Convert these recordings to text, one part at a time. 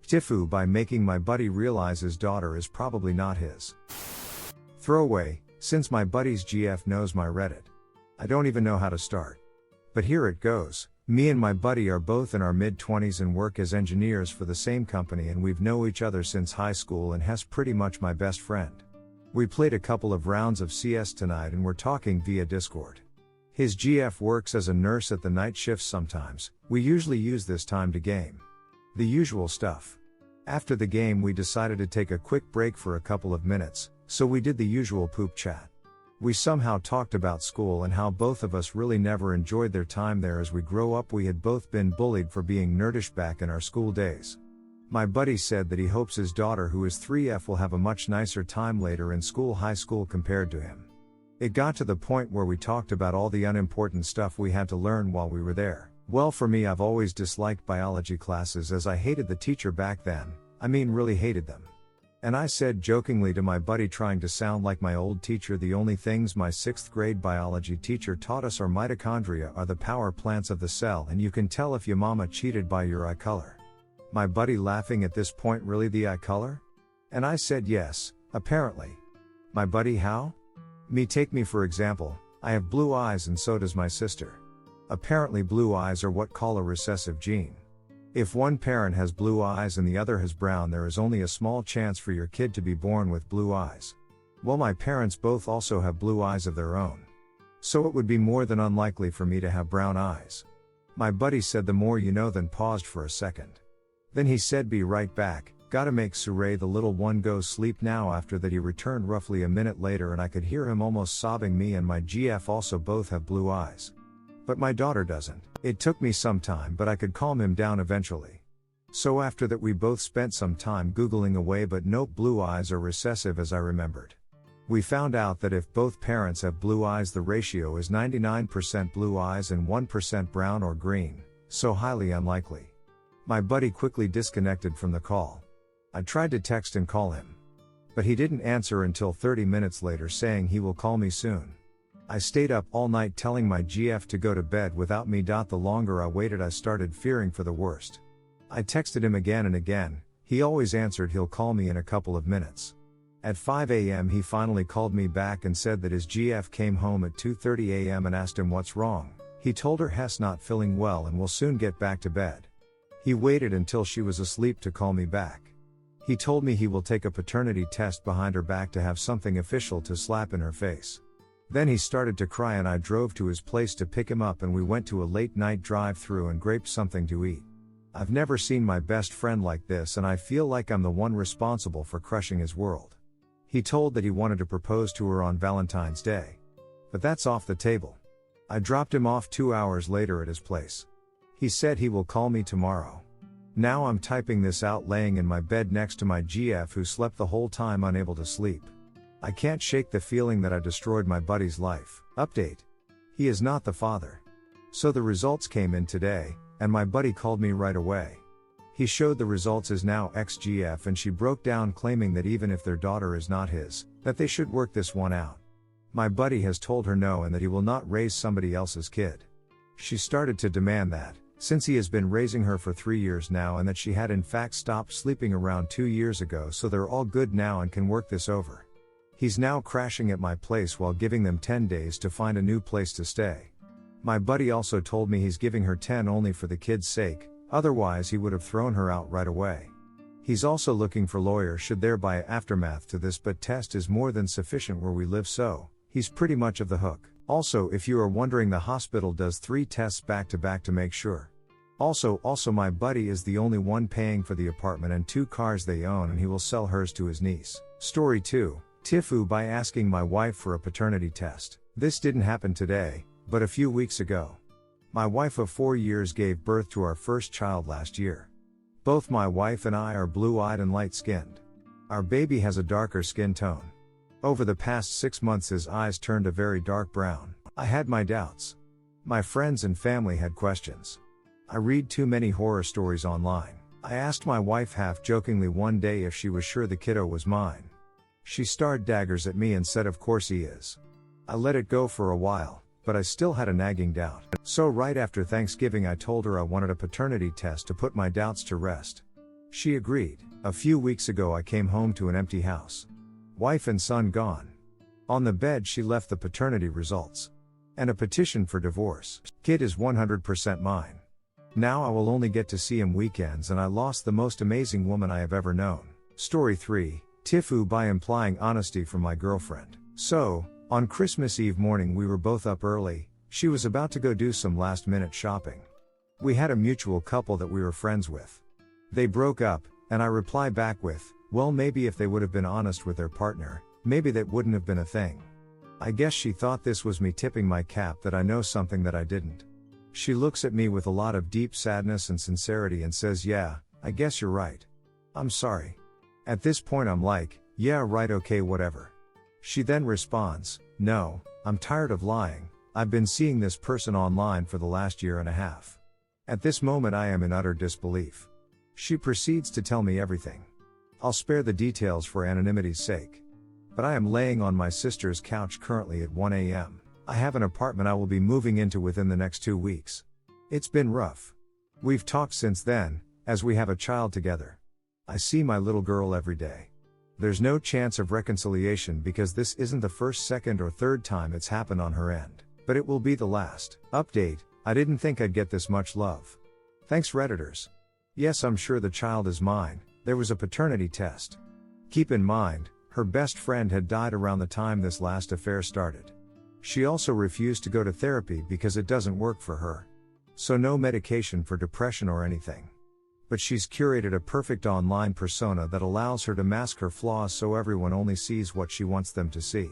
TIFU by making my buddy realize his daughter is probably not his. Throwaway, since my buddy's GF knows my Reddit. I don't even know how to start. But here it goes. Me and my buddy are both in our mid-20s and work as engineers for the same company, and we've known each other since high school, and he's pretty much my best friend. We played a couple of rounds of CS tonight and we're talking via Discord. His GF works as a nurse at the night shifts sometimes. We usually use this time to game. The usual stuff. After the game we decided to take a quick break for a couple of minutes, so we did the usual poop chat. We somehow talked about school and how both of us really never enjoyed their time there. As we grow up, we had both been bullied for being nerdish back in our school days. My buddy said that he hopes his daughter, who is 3F, will have a much nicer time later in school, high school, compared to him. It got to the point where we talked about all the unimportant stuff we had to learn while we were there. Well, for me, I've always disliked biology classes as I hated the teacher back then. I mean, really hated them. And I said jokingly to my buddy, trying to sound like my old teacher, the only things my 6th grade biology teacher taught us are mitochondria are the power plants of the cell, and you can tell if your mama cheated by your eye color. My buddy laughing at this point, really, the eye color? And I said yes, apparently. My buddy, how? Me, take me for example, I have blue eyes and so does my sister. Apparently blue eyes are what call a recessive gene. If one parent has blue eyes and the other has brown, there is only a small chance for your kid to be born with blue eyes. Well, my parents both also have blue eyes of their own. So it would be more than unlikely for me to have brown eyes. My buddy said the more you know, then paused for a second. Then he said, be right back, gotta make Surrey the little one go sleep now. After that he returned roughly a minute later and I could hear him almost sobbing. Me and my GF also both have blue eyes. But my daughter doesn't. It took me some time, but I could calm him down eventually. So after that we both spent some time Googling away, but nope, blue eyes are recessive as I remembered. We found out that if both parents have blue eyes, the ratio is 99% blue eyes and 1% brown or green, so highly unlikely. My buddy quickly disconnected from the call. I tried to text and call him. But he didn't answer until 30 minutes later, saying he will call me soon. I stayed up all night telling my GF to go to bed without me. The longer I waited, I started fearing for the worst. I texted him again and again. He always answered he'll call me in a couple of minutes. At 5 a.m. he finally called me back and said that his GF came home at 2:30 a.m. and asked him what's wrong. He told her Hess not feeling well and will soon get back to bed. He waited until she was asleep to call me back. He told me he will take a paternity test behind her back to have something official to slap in her face. Then he started to cry and I drove to his place to pick him up and we went to a late night drive-through and graped something to eat. I've never seen my best friend like this and I feel like I'm the one responsible for crushing his world. He told that he wanted to propose to her on Valentine's Day. But that's off the table. I dropped him off 2 hours later at his place. He said he will call me tomorrow. Now I'm typing this out laying in my bed next to my GF, who slept the whole time unable to sleep. I can't shake the feeling that I destroyed my buddy's life. Update. He is not the father. So the results came in today, and my buddy called me right away. He showed the results as now ex-GF, and she broke down claiming that even if their daughter is not his, that they should work this one out. My buddy has told her no and that he will not raise somebody else's kid. She started to demand that, since he has been raising her for 3 years now, and that she had in fact stopped sleeping around 2 years ago, so they're all good now and can work this over. He's now crashing at my place while giving them 10 days to find a new place to stay. My buddy also told me he's giving her 10 only for the kid's sake, otherwise he would have thrown her out right away. He's also looking for lawyers should there be aftermath to this, but test is more than sufficient where we live, so he's pretty much of the hook. Also, if you are wondering, the hospital does 3 tests back to back to make sure. Also my buddy is the only one paying for the apartment and 2 cars they own, and he will sell hers to his niece. Story 2. TIFU by asking my wife for a paternity test. This didn't happen today, but a few weeks ago. My wife of 4 years gave birth to our first child last year. Both my wife and I are blue-eyed and light-skinned. Our baby has a darker skin tone. Over the past 6 months his eyes turned a very dark brown. I had my doubts. My friends and family had questions. I read too many horror stories online. I asked my wife half-jokingly one day if she was sure the kiddo was mine. She stared daggers at me and said of course he is. I let it go for a while, but I still had a nagging doubt. So right after Thanksgiving I told her I wanted a paternity test to put my doubts to rest. She agreed. A few weeks ago I came home to an empty house. Wife and son gone. On the bed she left the paternity results. And a petition for divorce. Kid is 100% mine. Now I will only get to see him weekends and I lost the most amazing woman I have ever known. Story 3, TIFU by implying honesty from my girlfriend. So, on Christmas Eve morning we were both up early, she was about to go do some last minute shopping. We had a mutual couple that we were friends with. They broke up, and I reply back with, well maybe if they would have been honest with their partner, maybe that wouldn't have been a thing. I guess she thought this was me tipping my cap that I know something that I didn't. She looks at me with a lot of deep sadness and sincerity and says, yeah, I guess you're right. I'm sorry. At this point I'm like, yeah right okay whatever. She then responds, no, I'm tired of lying, I've been seeing this person online for the last year and a half. At this moment I am in utter disbelief. She proceeds to tell me everything. I'll spare the details for anonymity's sake. But I am laying on my sister's couch currently at 1 a.m. I have an apartment I will be moving into within the next 2 weeks. It's been rough. We've talked since then, as we have a child together. I see my little girl every day. There's no chance of reconciliation because this isn't the first, second or third time it's happened on her end. But it will be the last. Update, I didn't think I'd get this much love. Thanks Redditors. Yes, I'm sure the child is mine, there was a paternity test. Keep in mind, her best friend had died around the time this last affair started. She also refused to go to therapy because it doesn't work for her. So no medication for depression or anything. But she's curated a perfect online persona that allows her to mask her flaws so everyone only sees what she wants them to see.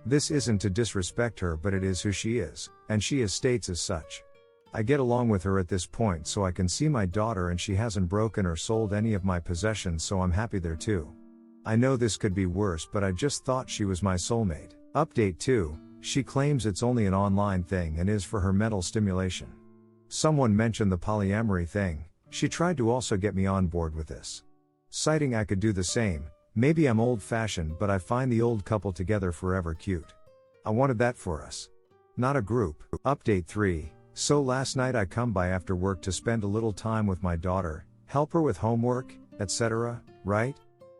This isn't to disrespect her but it is who she is, and she states as such. I get along with her at this point so I can see my daughter and she hasn't broken or sold any of my possessions so I'm happy there too. I know this could be worse but I just thought she was my soulmate. Update 2, she claims it's only an online thing and is for her mental stimulation. Someone mentioned the polyamory thing, she tried to also get me on board with this. Citing I could do the same, maybe I'm old-fashioned but I find the old couple together forever cute. I wanted that for us. Not a group. Update 3, so last night I come by after work to spend a little time with my daughter, help her with homework, etc., right?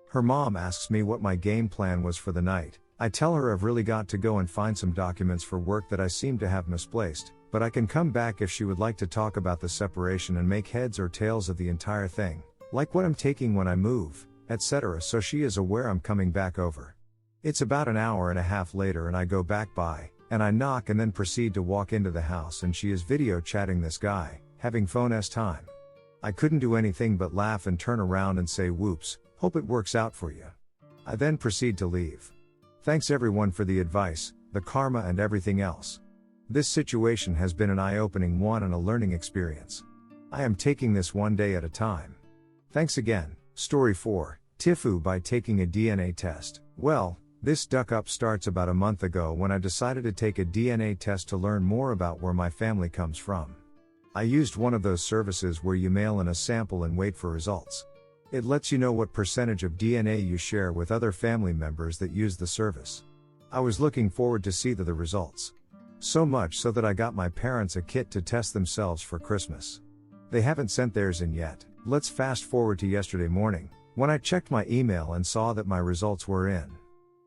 Her mom asks me what my game plan was for the night. I tell her I've really got to go and find some documents for work that I seem to have misplaced, but I can come back if she would like to talk about the separation and make heads or tails of the entire thing, like what I'm taking when I move, etc. So she is aware I'm coming back over. It's about an hour and a half later and I go back by, and I knock and then proceed to walk into the house and she is video chatting this guy, having phone-s time. I couldn't do anything but laugh and turn around and say whoops, hope it works out for you. I then proceed to leave. Thanks everyone for the advice, the karma and everything else. This situation has been an eye-opening one and a learning experience. I am taking this one day at a time. Thanks again. Story 4, TIFU by taking a DNA test. Well, this duck up starts about a month ago when I decided to take a DNA test to learn more about where my family comes from. I used one of those services where you mail in a sample and wait for results. It lets you know what percentage of DNA you share with other family members that use the service. I was looking forward to see the results. So much so that I got my parents a kit to test themselves for Christmas. They haven't sent theirs in yet. Let's fast forward to yesterday morning, when I checked my email and saw that my results were in.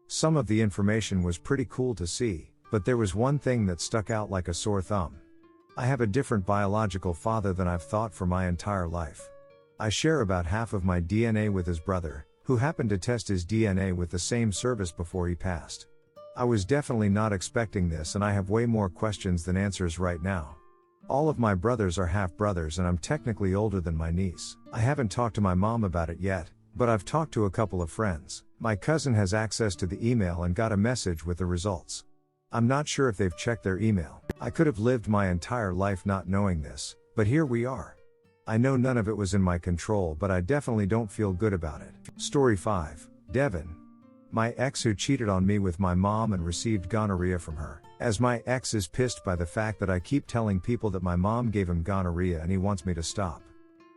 Some of the information was pretty cool to see, but there was one thing that stuck out like a sore thumb. I have a different biological father than I've thought for my entire life. I share about half of my DNA with his brother, who happened to test his DNA with the same service before he passed. I was definitely not expecting this and I have way more questions than answers right now. All of my brothers are half-brothers and I'm technically older than my niece. I haven't talked to my mom about it yet, but I've talked to a couple of friends. My cousin has access to the email and got a message with the results. I'm not sure if they've checked their email. I could have lived my entire life not knowing this, but here we are. I know none of it was in my control but I definitely don't feel good about it. Story 5, Devin. My ex who cheated on me with my mom and received gonorrhea from her. As my ex is pissed by the fact that I keep telling people that my mom gave him gonorrhea and he wants me to stop.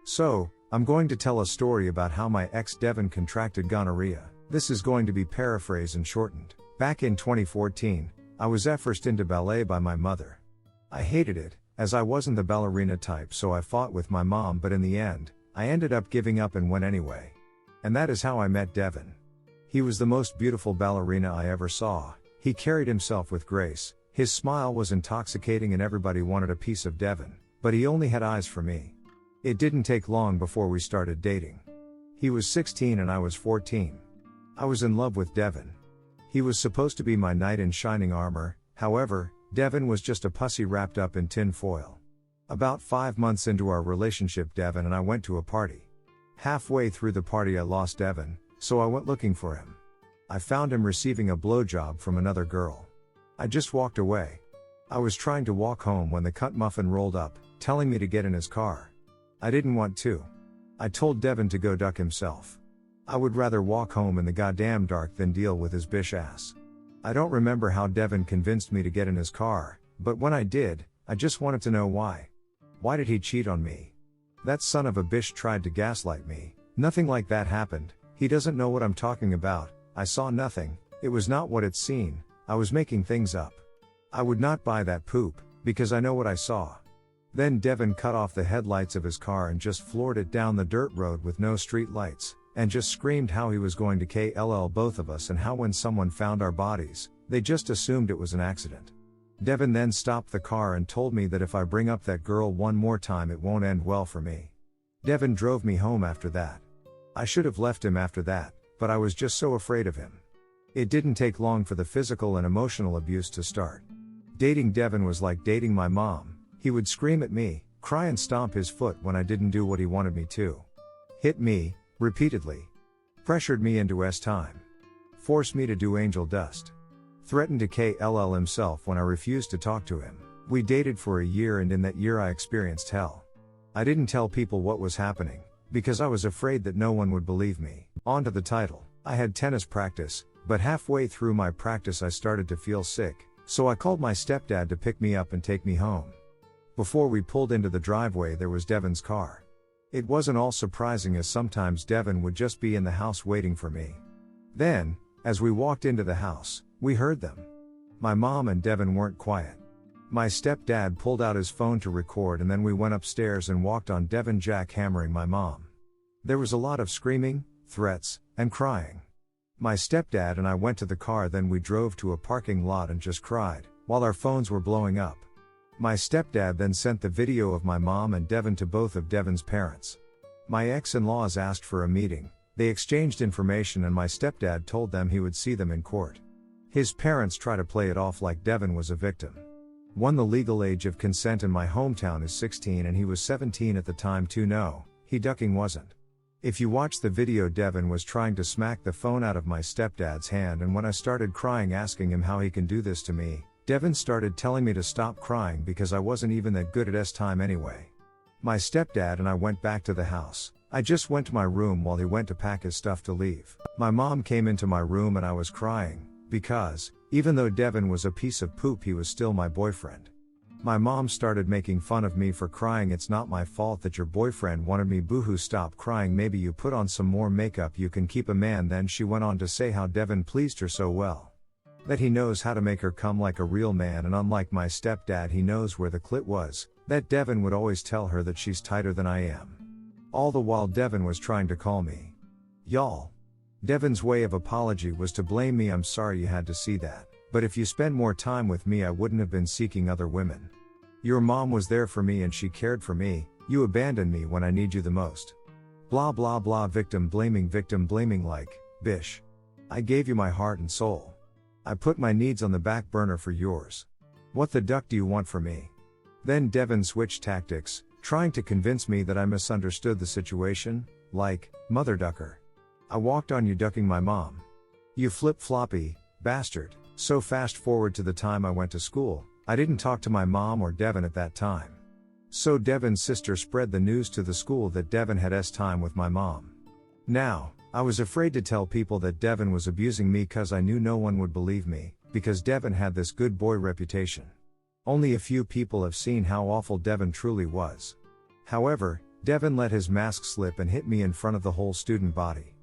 So, I'm going to tell a story about how my ex Devin contracted gonorrhea. This is going to be paraphrased and shortened. Back in 2014, I was forced into ballet by my mother. I hated it, as I wasn't the ballerina type so I fought with my mom but in the end, I ended up giving up and went anyway. And that is how I met Devin. He was the most beautiful ballerina I ever saw. He carried himself with grace, his smile was intoxicating and everybody wanted a piece of Devin, but he only had eyes for me. It didn't take long before we started dating. He was 16 and I was 14. I was in love with Devin. He was supposed to be my knight in shining armor, however, Devin was just a pussy wrapped up in tin foil. About 5 months into our relationship, Devin and I went to a party. Halfway through the party I lost Devin, so I went looking for him. I found him receiving a blowjob from another girl. I just walked away. I was trying to walk home when the cunt muffin rolled up, telling me to get in his car. I didn't want to. I told Devin to go duck himself. I would rather walk home in the goddamn dark than deal with his bitch ass. I don't remember how Devin convinced me to get in his car, but when I did, I just wanted to know why. Why did he cheat on me? That son of a bitch tried to gaslight me. Nothing like that happened. He doesn't know what I'm talking about. I saw nothing. It was not what it's seen. I was making things up. I would not buy that poop, because I know what I saw. Then Devin cut off the headlights of his car and just floored it down the dirt road with no street lights, and just screamed how he was going to kill both of us and how when someone found our bodies, they just assumed it was an accident. Devin then stopped the car and told me that if I bring up that girl one more time it won't end well for me. Devin drove me home after that. I should have left him after that, but I was just so afraid of him. It didn't take long for the physical and emotional abuse to start. Dating Devin was like dating my mom. He would scream at me, cry and stomp his foot when I didn't do what he wanted me to. Hit me, repeatedly. Pressured me into time. Forced me to do angel dust. Threatened to kill himself when I refused to talk to him. We dated for a year and in that year I experienced hell. I didn't tell people what was happening, because I was afraid that no one would believe me. On to the title. I had tennis practice, but halfway through my practice I started to feel sick, so I called my stepdad to pick me up and take me home. Before we pulled into the driveway there was Devin's car. It wasn't all surprising as sometimes Devin would just be in the house waiting for me. Then, as we walked into the house, we heard them. My mom and Devin weren't quiet. My stepdad pulled out his phone to record and then we went upstairs and walked on Devin jackhammering my mom. There was a lot of screaming, threats, and crying. My stepdad and I went to the car, then we drove to a parking lot and just cried, while our phones were blowing up. My stepdad then sent the video of my mom and Devin to both of Devin's parents. My ex-in-laws asked for a meeting, they exchanged information and my stepdad told them he would see them in court. His parents try to play it off like Devin was a victim. The legal age of consent in my hometown is 16 and he was 17 at the time too. No, he ducking wasn't. If you watch the video, Devin was trying to smack the phone out of my stepdad's hand, and when I started crying asking him how he can do this to me, Devin started telling me to stop crying because I wasn't even that good at time anyway. My stepdad and I went back to the house. I just went to my room while he went to pack his stuff to leave. My mom came into my room and I was crying, because, even though Devin was a piece of poop, he was still my boyfriend. My mom started making fun of me for crying. It's not my fault that your boyfriend wanted me. Boohoo, stop crying, maybe you put on some more makeup, you can keep a man. Then she went on to say how Devin pleased her so well. That he knows how to make her come like a real man, and unlike my stepdad he knows where the clit was, that Devin would always tell her that she's tighter than I am. All the while Devin was trying to call me. Y'all. Devin's way of apology was to blame me. I'm sorry you had to see that, but if you spend more time with me I wouldn't have been seeking other women. Your mom was there for me and she cared for me, you abandoned me when I need you the most. Blah blah blah. Victim blaming like, bish. I gave you my heart and soul. I put my needs on the back burner for yours. What the duck do you want from me? Then Devin switched tactics, trying to convince me that I misunderstood the situation, like, mother ducker. I walked on you ducking my mom. You flip-floppy bastard. So fast forward to the time I went to school, I didn't talk to my mom or Devin at that time. So Devin's sister spread the news to the school that Devin had time with my mom. Now, I was afraid to tell people that Devin was abusing me cause I knew no one would believe me, because Devin had this good boy reputation. Only a few people have seen how awful Devin truly was. However, Devin let his mask slip and hit me in front of the whole student body.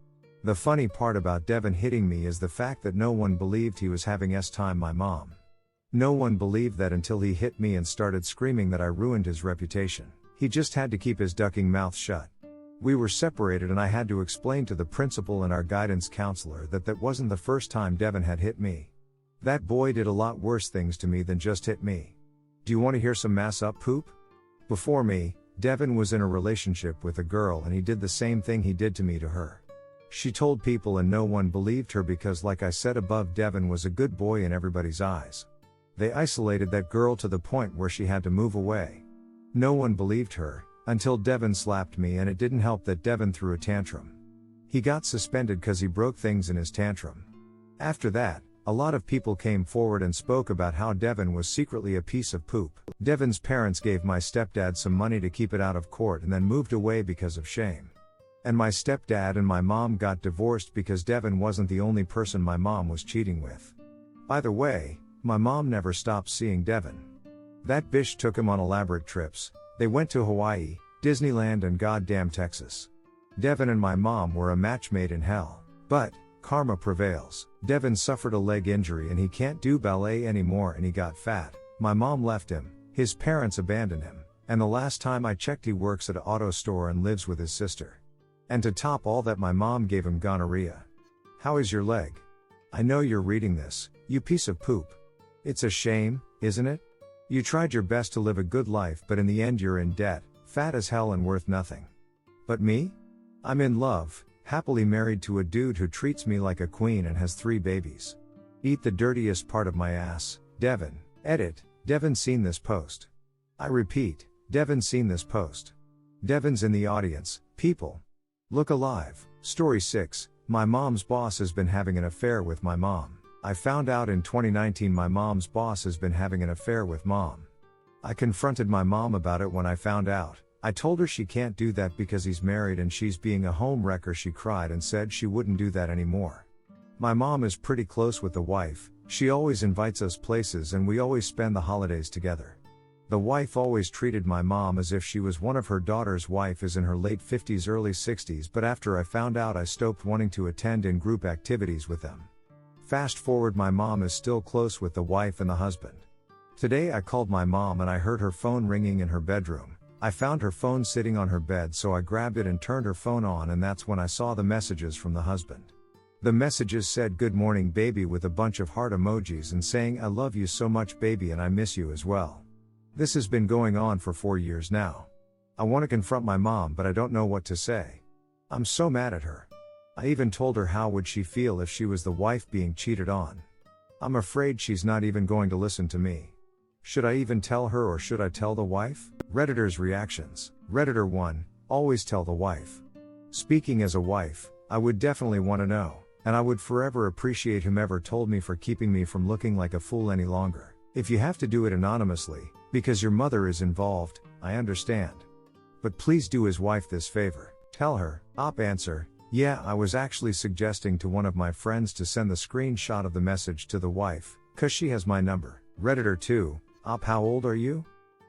The funny part about Devin hitting me is the fact that no one believed he was having time my mom. No one believed that until he hit me and started screaming that I ruined his reputation. He just had to keep his ducking mouth shut. We were separated and I had to explain to the principal and our guidance counselor that wasn't the first time Devin had hit me. That boy did a lot worse things to me than just hit me. Do you want to hear some mass up poop? Before me, Devin was in a relationship with a girl and he did the same thing he did to me to her. She told people and no one believed her because, like I said above, Devin was a good boy in everybody's eyes. They isolated that girl to the point where she had to move away. No one believed her, until Devin slapped me, and it didn't help that Devin threw a tantrum. He got suspended cause he broke things in his tantrum. After that, a lot of people came forward and spoke about how Devin was secretly a piece of poop. Devin's parents gave my stepdad some money to keep it out of court and then moved away because of shame. And my stepdad and my mom got divorced because Devin wasn't the only person my mom was cheating with. By the way, my mom never stopped seeing Devin. That bitch took him on elaborate trips. They went to Hawaii, Disneyland and goddamn Texas. Devin and my mom were a match made in hell. But karma prevails. Devin suffered a leg injury and he can't do ballet anymore and he got fat. My mom left him, his parents abandoned him, and the last time I checked he works at an auto store and lives with his sister. And to top all that, my mom gave him gonorrhea. How is your leg? I know you're reading this, you piece of poop. It's a shame, isn't it? You tried your best to live a good life, but in the end you're in debt, fat as hell and worth nothing. But me? I'm in love, happily married to a dude who treats me like a queen and has 3 babies. Eat the dirtiest part of my ass, Devin. Edit, Devin seen this post. I repeat, Devin seen this post. Devin's in the audience, people. Look alive. Story 6, my mom's boss has been having an affair with my mom. I found out in 2019 my mom's boss has been having an affair with mom. I confronted my mom about it when I found out. I told her she can't do that because he's married and she's being a home wrecker. She cried and said she wouldn't do that anymore. My mom is pretty close with the wife, she always invites us places and we always spend the holidays together. The wife always treated my mom as if she was one of her daughters. Wife is in her late 50s, early 60s, but after I found out I stopped wanting to attend in-group activities with them. Fast forward, my mom is still close with the wife and the husband. Today I called my mom and I heard her phone ringing in her bedroom. I found her phone sitting on her bed, so I grabbed it and turned her phone on, and that's when I saw the messages from the husband. The messages said "Good morning baby" with a bunch of heart emojis and saying "I love you so much baby and I miss you as well." This has been going on for 4 years now. I want to confront my mom but I don't know what to say. I'm so mad at her. I even told her how would she feel if she was the wife being cheated on. I'm afraid she's not even going to listen to me. Should I even tell her or should I tell the wife? Redditors' reactions. Redditor 1, always tell the wife. Speaking as a wife, I would definitely want to know, and I would forever appreciate whomever told me for keeping me from looking like a fool any longer. If you have to do it anonymously, because your mother is involved, I understand. But please do his wife this favor. Tell her. Op answer. Yeah, I was actually suggesting to one of my friends to send the screenshot of the message to the wife, cause she has my number. Redditor 2, Op, how old are you?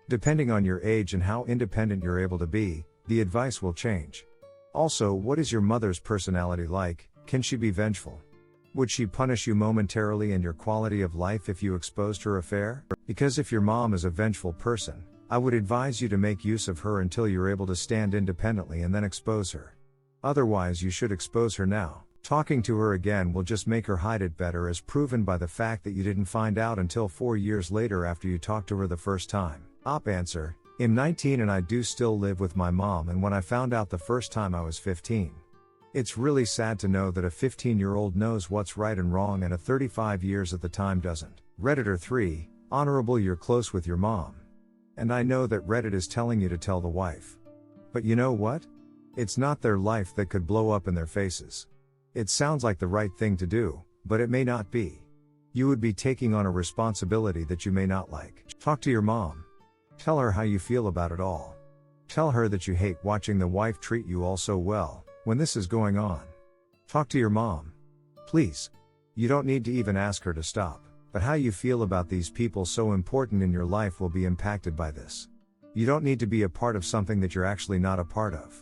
Depending on your age and how independent you're able to be, the advice will change. Also, what is your mother's personality like? Can she be vengeful? Would she punish you momentarily and your quality of life if you exposed her affair? Because if your mom is a vengeful person, I would advise you to make use of her until you're able to stand independently and then expose her. Otherwise you should expose her now. Talking to her again will just make her hide it better, as proven by the fact that you didn't find out until 4 years later after you talked to her the first time. Op answer. I'm 19 and I do still live with my mom, and when I found out the first time I was 15. It's really sad to know that a 15-year-old knows what's right and wrong and a 35 years at the time doesn't. Redditor 3, honorable, you're close with your mom. And I know that Reddit is telling you to tell the wife. But you know what? It's not their life that could blow up in their faces. It sounds like the right thing to do, but it may not be. You would be taking on a responsibility that you may not like. Talk to your mom. Tell her how you feel about it all. Tell her that you hate watching the wife treat you all so well, when this is going on. Talk to your mom. Please. You don't need to even ask her to stop, but how you feel about these people so important in your life will be impacted by this. You don't need to be a part of something that you're actually not a part of.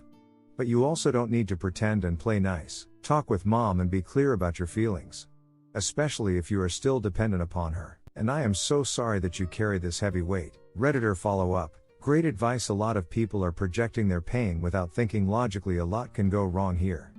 But you also don't need to pretend and play nice. Talk with mom and be clear about your feelings. Especially if you are still dependent upon her. And I am so sorry that you carry this heavy weight. Redditor follow up. Great advice. A lot of people are projecting their pain without thinking logically. A lot can go wrong here.